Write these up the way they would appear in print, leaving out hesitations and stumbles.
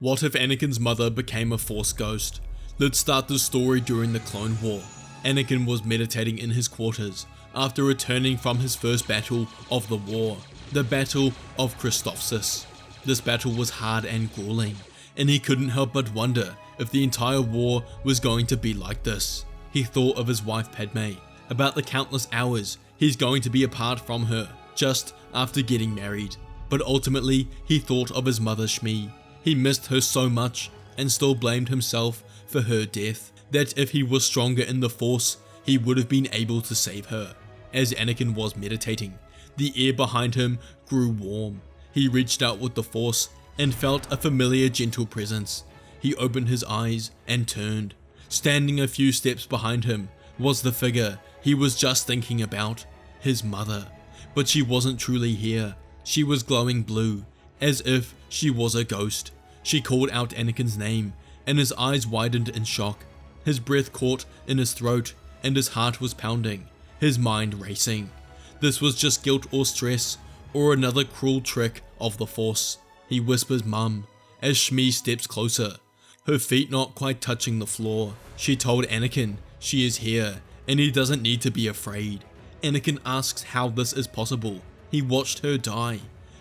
What if Anakin's mother became a Force ghost? Let's start the story during the Clone War. Anakin was meditating in his quarters after returning from his first battle of the war, the Battle of Christophsis. This battle was hard and grueling, and he couldn't help but wonder if the entire war was going to be like this. He thought of his wife Padme, about the countless hours he's going to be apart from her just after getting married. But ultimately, he thought of his mother Shmi. He missed her so much and still blamed himself for her death, that if he was stronger in the Force, he would have been able to save her. As Anakin was meditating, the air behind him grew warm. He reached out with the Force and felt a familiar gentle presence. He opened his eyes and turned. Standing a few steps behind him was the figure he was just thinking about, his mother. But she wasn't truly here. She was glowing blue, as if she was a ghost. She called out Anakin's name, and his eyes widened in shock. His breath caught in his throat, and his heart was pounding, his mind racing. This was just guilt or stress, or another cruel trick of the Force. He whispers "Mum" as Shmi steps closer, her feet not quite touching the floor. She told Anakin she is here, and he doesn't need to be afraid. Anakin asks how this is possible. He watched her die.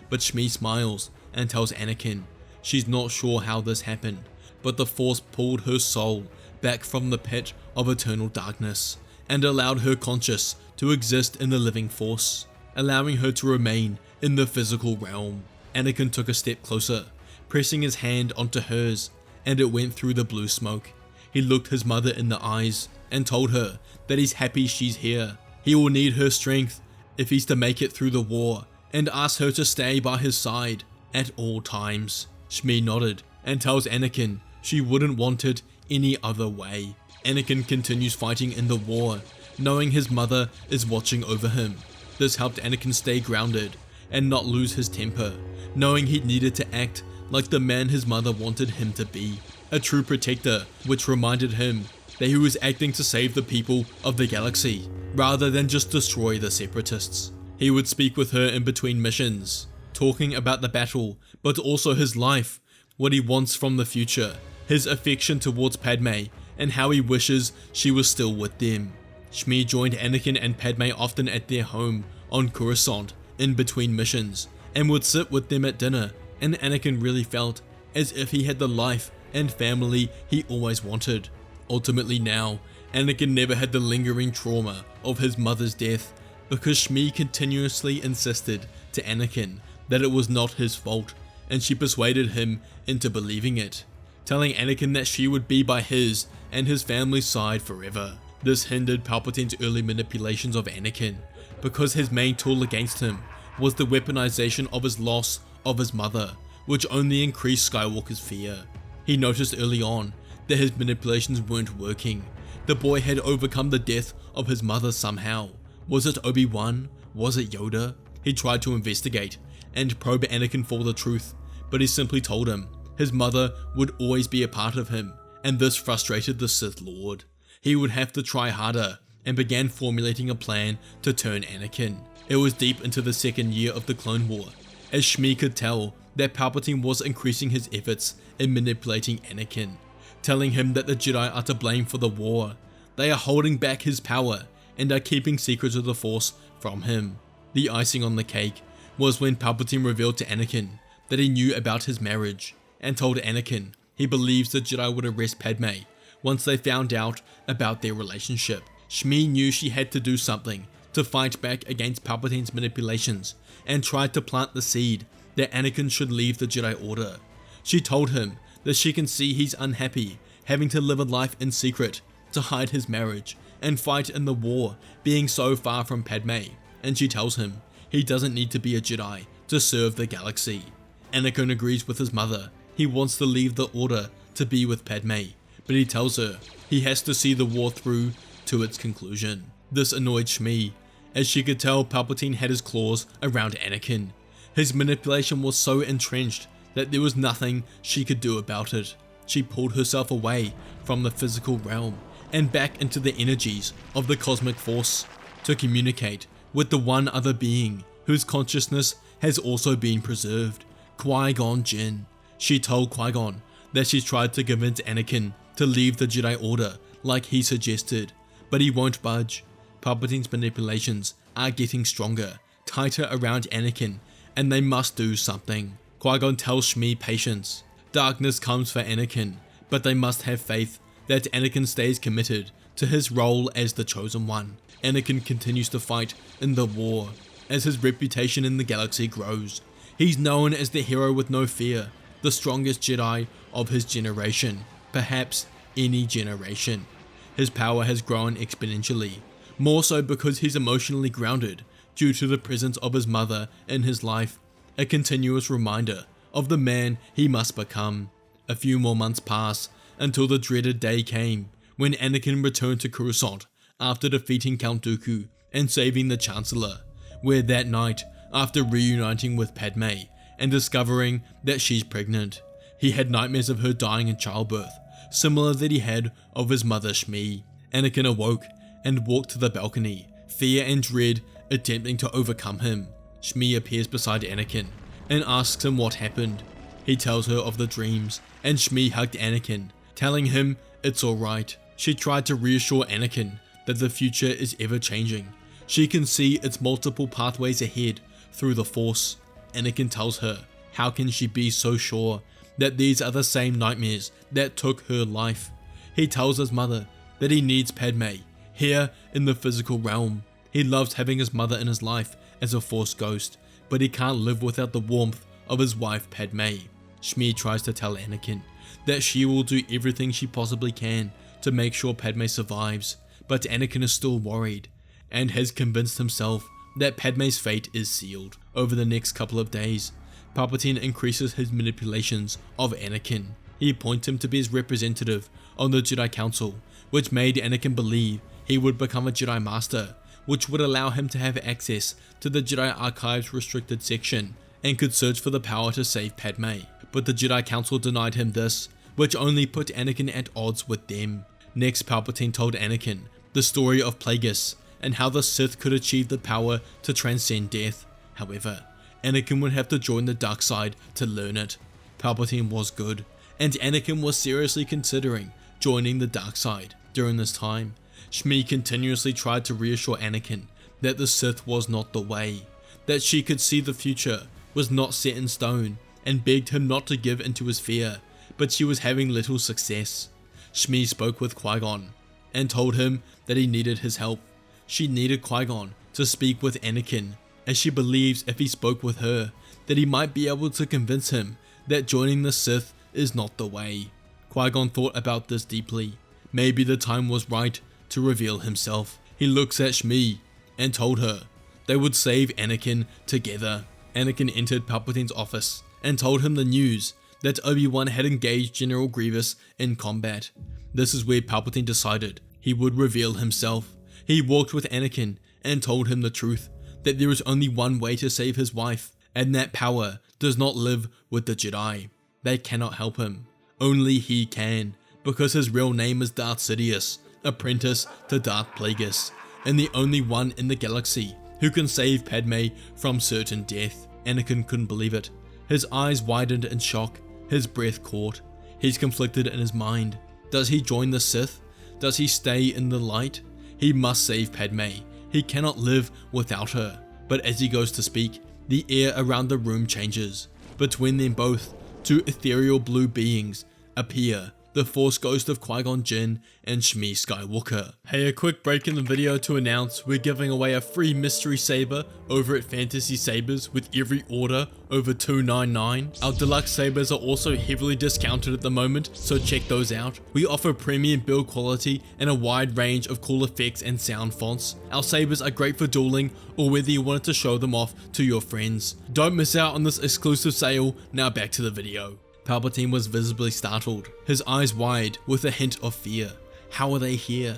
But Shmi smiles and tells Anakin she's not sure how this happened, but the Force pulled her soul back from the pit of eternal darkness and allowed her conscious to exist in the living Force, allowing her to remain in the physical realm. Anakin took a step closer, pressing his hand onto hers, and it went through the blue smoke. He looked his mother in the eyes and told her that he's happy she's here. He will need her strength if he's to make it through the war, and asked her to stay by his side at all times. Shmi nodded and tells Anakin she wouldn't want it any other way. Anakin continues fighting in the war, knowing his mother is watching over him. This helped Anakin stay grounded and not lose his temper, knowing he needed to act like the man his mother wanted him to be, a true protector, which reminded him that he was acting to save the people of the galaxy, rather than just destroy the Separatists. He would speak with her in between missions, talking about the battle, but also his life, what he wants from the future, his affection towards Padme, and how he wishes she was still with them. Shmi joined Anakin and Padme often at their home on Coruscant in between missions, and would sit with them at dinner, and Anakin really felt as if he had the life and family he always wanted. Ultimately now, Anakin never had the lingering trauma of his mother's death, because Shmi continuously insisted to Anakin that it was not his fault, and she persuaded him into believing it, telling Anakin that she would be by his and his family's side forever. This hindered Palpatine's early manipulations of Anakin, because his main tool against him was the weaponization of his loss of his mother, which only increased Skywalker's fear. He noticed early on that his manipulations weren't working. The boy had overcome the death of his mother somehow. Was it Obi-Wan? Was it Yoda? He tried to investigate and probe Anakin for the truth, but he simply told him his mother would always be a part of him, and this frustrated the Sith Lord. He would have to try harder, and began formulating a plan to turn Anakin. It was deep into the second year of the Clone War, as Shmi could tell that Palpatine was increasing his efforts in manipulating Anakin, telling him that the Jedi are to blame for the war. They are holding back his power and are keeping secrets of the Force from him. The icing on the cake was when Palpatine revealed to Anakin that he knew about his marriage, and told Anakin he believes the Jedi would arrest Padme once they found out about their relationship. Shmi knew she had to do something to fight back against Palpatine's manipulations, and tried to plant the seed that Anakin should leave the Jedi Order. She told him that she can see he's unhappy having to live a life in secret to hide his marriage and fight in the war, being so far from Padme, and she tells him he doesn't need to be a Jedi to serve the galaxy. Anakin agrees with his mother. He wants to leave the Order to be with Padme, but he tells her he has to see the war through to its conclusion. This annoyed Shmi, as she could tell Palpatine had his claws around Anakin. His manipulation was so entrenched that there was nothing she could do about it. She pulled herself away from the physical realm and back into the energies of the cosmic force to communicate with the one other being whose consciousness has also been preserved, Qui-Gon Jinn. She told Qui-Gon that she tried to convince Anakin to leave the Jedi Order like he suggested, but he won't budge. Palpatine's manipulations are getting stronger, tighter around Anakin, and they must do something. Qui-Gon tells Shmi patience. Darkness comes for Anakin, but they must have faith that Anakin stays committed to his role as the Chosen One. Anakin continues to fight in the war as his reputation in the galaxy grows. He's known as the hero with no fear, the strongest Jedi of his generation, perhaps any generation. His power has grown exponentially, more so because he's emotionally grounded due to the presence of his mother in his life, a continuous reminder of the man he must become. A few more months pass until the dreaded day came when Anakin returned to Coruscant after defeating Count Dooku and saving the Chancellor, where that night, after reuniting with Padme and discovering that she's pregnant, he had nightmares of her dying in childbirth, similar that he had of his mother Shmi. Anakin awoke and walked to the balcony, fear and dread attempting to overcome him. Shmi appears beside Anakin and asks him what happened. He tells her of the dreams, and Shmi hugged Anakin, telling him it's alright. She tried to reassure Anakin that the future is ever changing. She can see its multiple pathways ahead through the Force. Anakin tells her, how can she be so sure that these are the same nightmares that took her life? He tells his mother that he needs Padme here in the physical realm. He loves having his mother in his life as a Force ghost, but he can't live without the warmth of his wife Padme. Shmi tries to tell Anakin that she will do everything she possibly can to make sure Padme survives, but Anakin is still worried and has convinced himself that Padme's fate is sealed. Over the next couple of days, Palpatine increases his manipulations of Anakin. He appoints him to be his representative on the Jedi Council, which made Anakin believe he would become a Jedi Master, which would allow him to have access to the Jedi Archives restricted section and could search for the power to save Padme. But the Jedi Council denied him this, which only put Anakin at odds with them. Next, Palpatine told Anakin the story of Plagueis and how the Sith could achieve the power to transcend death. However, Anakin would have to join the dark side to learn it. Palpatine was good, and Anakin was seriously considering joining the dark side. During this time, Shmi continuously tried to reassure Anakin that the Sith was not the way, that she could see the future was not set in stone, and begged him not to give into his fear, but she was having little success. Shmi spoke with Qui-Gon and told him that he needed his help. She needed Qui-Gon to speak with Anakin, as she believes if he spoke with her, that he might be able to convince him that joining the Sith is not the way. Qui-Gon thought about this deeply. Maybe the time was right to reveal himself. He looks at Shmi and told her they would save Anakin together. Anakin entered Palpatine's office and told him the news that Obi-Wan had engaged General Grievous in combat. This is where Palpatine decided he would reveal himself. He walked with Anakin and told him the truth, that there is only one way to save his wife, and that power does not live with the Jedi. They cannot help him. Only he can, because his real name is Darth Sidious, apprentice to Darth Plagueis, and the only one in the galaxy who can save Padme from certain death. Anakin couldn't believe it. His eyes widened in shock, his breath caught. He's conflicted in his mind. Does he join the Sith? Does he stay in the light? He must save Padme. He cannot live without her. But as he goes to speak, the air around the room changes. Between them both, two ethereal blue beings appear, the Force ghost of Qui-Gon Jinn and Shmi Skywalker. Hey, a quick break in the video to announce we're giving away a free mystery saber over at Fantasy Sabers with every order over $2.99. Our deluxe sabers are also heavily discounted at the moment, so check those out. We offer premium build quality and a wide range of cool effects and sound fonts. Our sabers are great for dueling or whether you wanted to show them off to your friends. Don't miss out on this exclusive sale. Now back to the video. Palpatine was visibly startled, his eyes wide with a hint of fear. How are they here?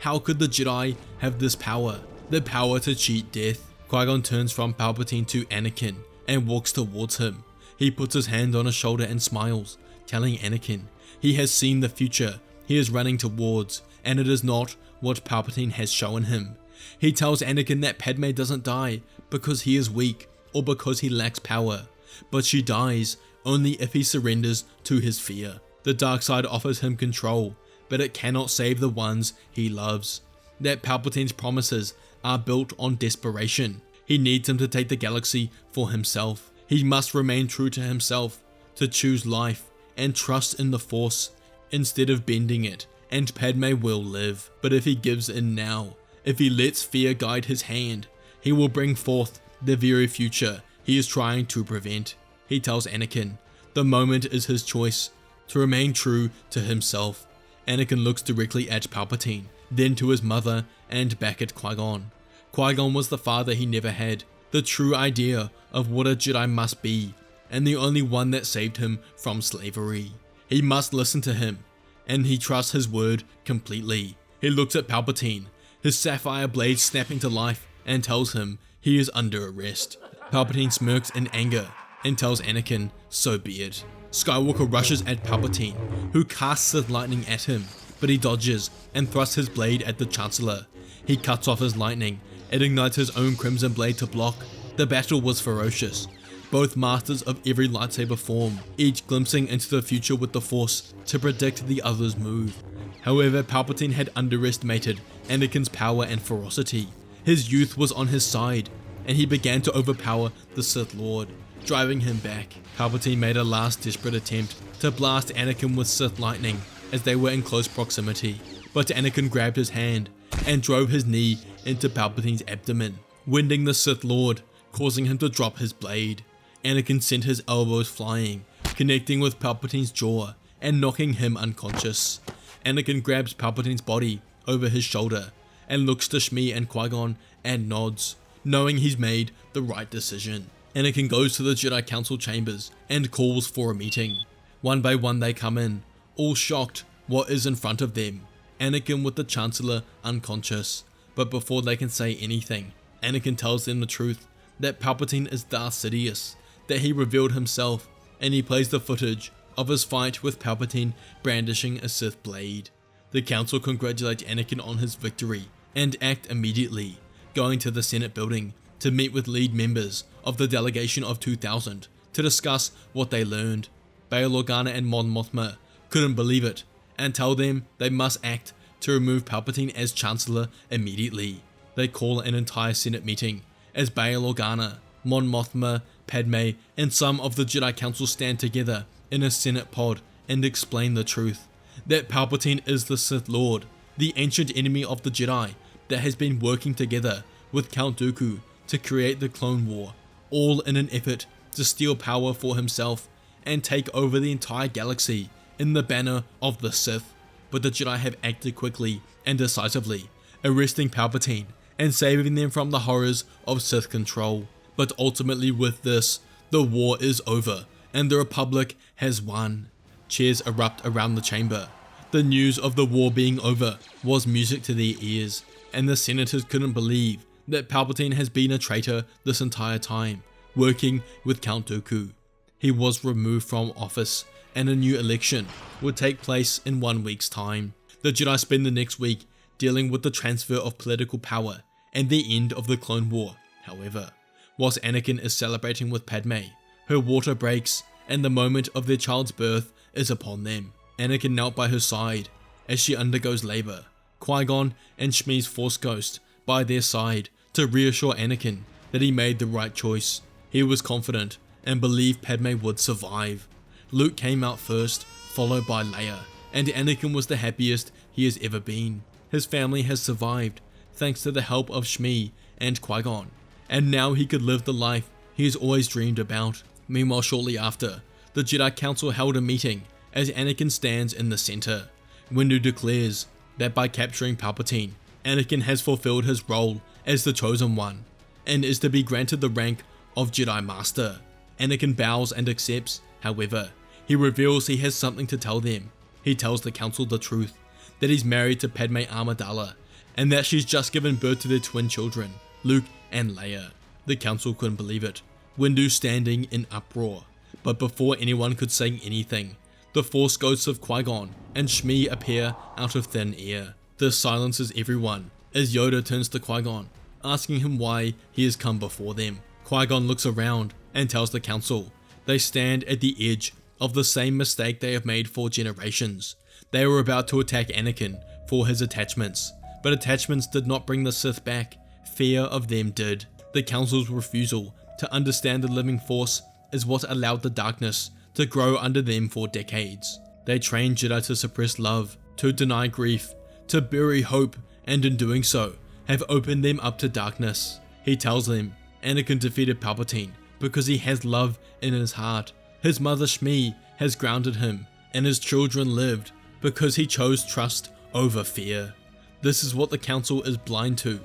How could the Jedi have this power? The power to cheat death? Qui-Gon turns from Palpatine to Anakin and walks towards him. He puts his hand on his shoulder and smiles, telling Anakin he has seen the future he is running towards, and it is not what Palpatine has shown him. He tells Anakin that Padme doesn't die because he is weak or because he lacks power, but she dies only if he surrenders to his fear. The dark side offers him control, but it cannot save the ones he loves. That Palpatine's promises are built on desperation. He needs him to take the galaxy for himself. He must remain true to himself, to choose life and trust in the Force instead of bending it, and Padme will live. But if he gives in now, if he lets fear guide his hand, he will bring forth the very future he is trying to prevent. He tells Anakin the moment is his choice, to remain true to himself. Anakin looks directly at Palpatine, then to his mother, and back at Qui-Gon. Qui-Gon was the father he never had, the true idea of what a Jedi must be, and the only one that saved him from slavery. He must listen to him, and he trusts his word completely. He looks at Palpatine, his sapphire blade snapping to life, and tells him he is under arrest. Palpatine smirks in anger and tells Anakin, so be it. Skywalker rushes at Palpatine, who casts Sith lightning at him, but he dodges and thrusts his blade at the Chancellor. He cuts off his lightning and ignites his own crimson blade to block. The battle was ferocious, both masters of every lightsaber form, each glimpsing into the future with the Force to predict the other's move. However, Palpatine had underestimated Anakin's power and ferocity. His youth was on his side, and he began to overpower the Sith Lord, driving him back. Palpatine made a last desperate attempt to blast Anakin with Sith lightning as they were in close proximity, but Anakin grabbed his hand and drove his knee into Palpatine's abdomen, winding the Sith Lord, causing him to drop his blade. Anakin sent his elbows flying, connecting with Palpatine's jaw and knocking him unconscious. Anakin grabs Palpatine's body over his shoulder and looks to Shmi and Qui-Gon and nods, knowing he's made the right decision. Anakin goes to the Jedi Council chambers and calls for a meeting. One by one they come in, all shocked what is in front of them. Anakin with the Chancellor unconscious, but before they can say anything, Anakin tells them the truth, that Palpatine is Darth Sidious, that he revealed himself, and he plays the footage of his fight with Palpatine brandishing a Sith blade. The Council congratulates Anakin on his victory and act immediately, going to the Senate building to meet with lead members of the delegation of 2000 to discuss what they learned. Bail Organa and Mon Mothma couldn't believe it and tell them they must act to remove Palpatine as Chancellor immediately. They call an entire Senate meeting as Bail Organa, Mon Mothma, Padme, and some of the Jedi Council stand together in a Senate pod and explain the truth, that Palpatine is the Sith Lord, the ancient enemy of the Jedi that has been working together with Count Dooku to create the Clone War, all in an effort to steal power for himself and take over the entire galaxy in the banner of the Sith. But the Jedi have acted quickly and decisively, arresting Palpatine and saving them from the horrors of Sith control. But ultimately with this, the war is over and the Republic has won. Cheers erupt around the chamber. The news of the war being over was music to their ears, and the senators couldn't believe that Palpatine has been a traitor this entire time, working with Count Dooku. He was removed from office, and a new election would take place in 1 week's time. The Jedi spend the next week dealing with the transfer of political power and the end of the Clone War. However, whilst Anakin is celebrating with Padme, her water breaks and the moment of their child's birth is upon them. Anakin knelt by her side as she undergoes labor, Qui-Gon and Shmi's Force Ghost by their side to reassure Anakin that he made the right choice. He was confident and believed Padme would survive. Luke came out first, followed by Leia, and Anakin was the happiest he has ever been. His family has survived thanks to the help of Shmi and Qui-Gon, and now he could live the life he has always dreamed about. Meanwhile, shortly after, the Jedi Council held a meeting as Anakin stands in the center. Windu declares that by capturing Palpatine, Anakin has fulfilled his role as the Chosen One, and is to be granted the rank of Jedi Master. Anakin bows and accepts. However, he reveals he has something to tell them. He tells the Council the truth, that he's married to Padme Amidala, and that she's just given birth to their twin children, Luke and Leia. The Council couldn't believe it, Windu standing in uproar. But before anyone could say anything, the Force Ghosts of Qui-Gon and Shmi appear out of thin air. This silences everyone as Yoda turns to Qui-Gon, asking him why he has come before them. Qui-Gon looks around and tells the Council they stand at the edge of the same mistake they have made for generations. They were about to attack Anakin for his attachments, but attachments did not bring the Sith back, fear of them did. The Council's refusal to understand the living force is what allowed the darkness to grow under them for decades. They trained Jedi to suppress love, to deny grief, to bury hope, and in doing so, have opened them up to darkness. He tells them Anakin defeated Palpatine because he has love in his heart. His mother Shmi has grounded him, and his children lived because he chose trust over fear. This is what the Council is blind to,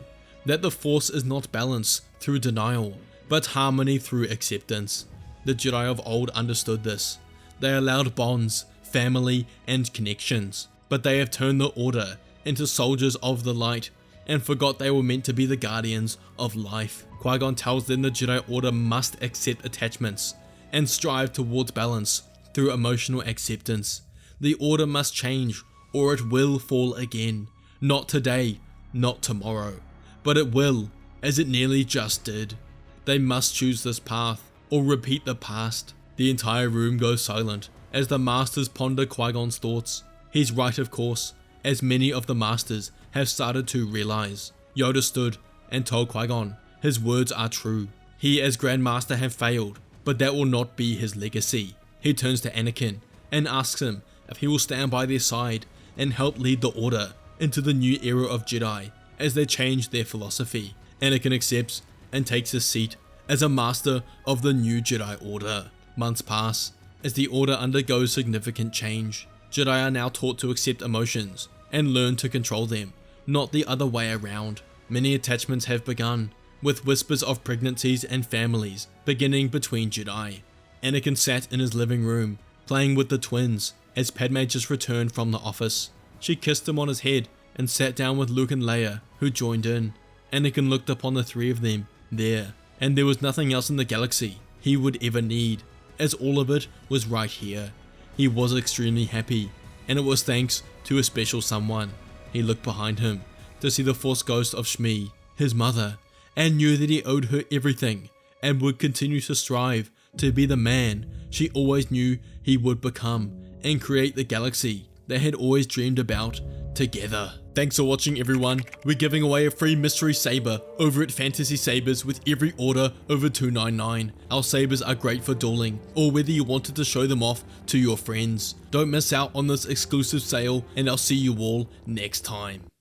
that the Force is not balance through denial, but harmony through acceptance. The Jedi of old understood this. They allowed bonds, family, and connections, but they have turned the Order into soldiers of the light and forgot they were meant to be the guardians of life. Qui-Gon tells them the Jedi Order must accept attachments and strive towards balance through emotional acceptance. The Order must change or it will fall again. Not today, not tomorrow, but it will, as it nearly just did. They must choose this path or repeat the past. The entire room goes silent as the Masters ponder Qui-Gon's thoughts. He's right, of course, as many of the Masters have started to realize. Yoda stood and told Qui-Gon his words are true. He as Grand Master have failed, but that will not be his legacy. He turns to Anakin and asks him if he will stand by their side and help lead the Order into the new era of Jedi as they change their philosophy. Anakin accepts and takes his seat as a Master of the new Jedi Order. Months pass as the Order undergoes significant change. Jedi are now taught to accept emotions and learn to control them, not the other way around. Many attachments have begun, with whispers of pregnancies and families beginning between Jedi. Anakin sat in his living room, playing with the twins, as Padme just returned from the office. She kissed him on his head and sat down with Luke and Leia, who joined in. Anakin looked upon the three of them there, and there was nothing else in the galaxy he would ever need, as all of it was right here. He was extremely happy, and it was thanks to a special someone. He looked behind him to see the Force ghost of Shmi, his mother, and knew that he owed her everything and would continue to strive to be the man she always knew he would become and create the galaxy they had always dreamed about together. Thanks for watching, everyone. We're giving away a free mystery saber over at Fantasy Sabers with every order over $2.99. Our sabers are great for dueling, or whether you wanted to show them off to your friends. Don't miss out on this exclusive sale, and I'll see you all next time.